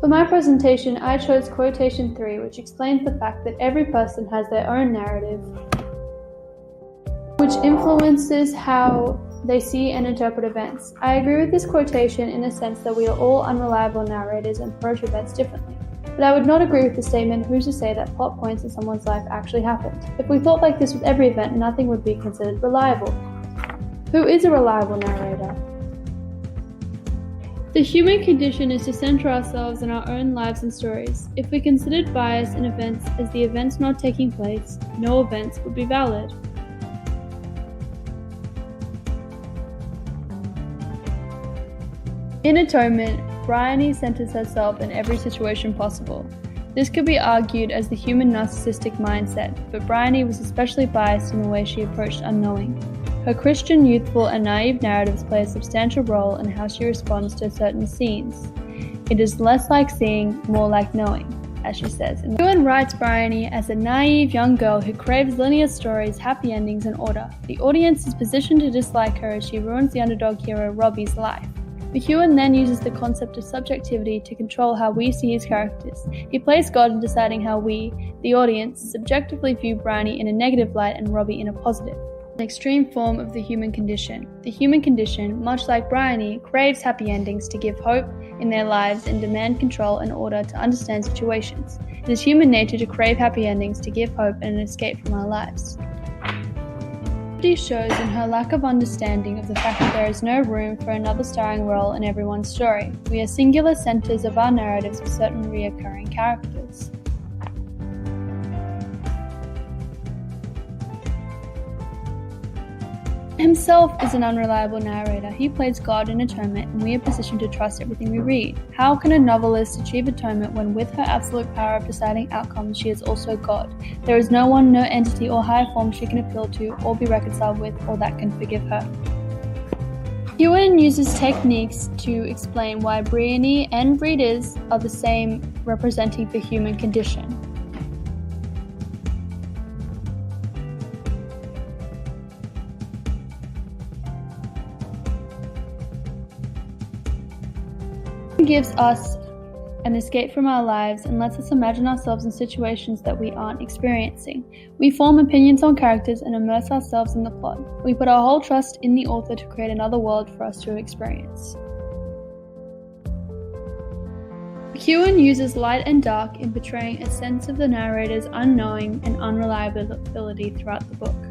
For my presentation, I chose quotation 3, which explains the fact that every person has their own narrative, which influences how they see and interpret events. I agree with this quotation in the sense that we are all unreliable narrators and approach events differently. But I would not agree with the statement, who's to say that plot points in someone's life actually happened. If we thought like this with every event, nothing would be considered reliable. Who is a reliable narrator? The human condition is to center ourselves in our own lives and stories. If we considered bias in events as the events not taking place, no events would be valid. In Atonement, Bryony centers herself in every situation possible. This could be argued as the human narcissistic mindset, but Bryony was especially biased in the way she approached unknowing. Her Christian, youthful, and naive narratives play a substantial role in how she responds to certain scenes. It is less like seeing, more like knowing, as she says. Ewan writes Bryony as a naive young girl who craves linear stories, happy endings, and order. The audience is positioned to dislike her as she ruins the underdog hero Robbie's life. McEwan then uses the concept of subjectivity to control how we see his characters. He plays God in deciding how we, the audience, subjectively view Bryony in a negative light and Robbie in a positive. An extreme form of the human condition. The human condition, much like Bryony, craves happy endings to give hope in their lives and demand control in order to understand situations. It is human nature to crave happy endings to give hope and an escape from our lives. Shows in her lack of understanding of the fact that there is no room for another starring role in everyone's story. We are singular centers of our narratives with certain reoccurring characters. Himself is an unreliable narrator. He plays God in Atonement, and we are positioned to trust everything we read. How can a novelist achieve atonement when with her absolute power of deciding outcomes she is also God? There is no one, no entity or higher form she can appeal to or be reconciled with or that can forgive her. Ewan uses techniques to explain why Bryony and readers are the same, representing the human condition. Gives us an escape from our lives and lets us imagine ourselves in situations that we aren't experiencing. We form opinions on characters and immerse ourselves in the plot. We put our whole trust in the author to create another world for us to experience. McEwan uses light and dark in portraying a sense of the narrator's unknowing and unreliability throughout the book.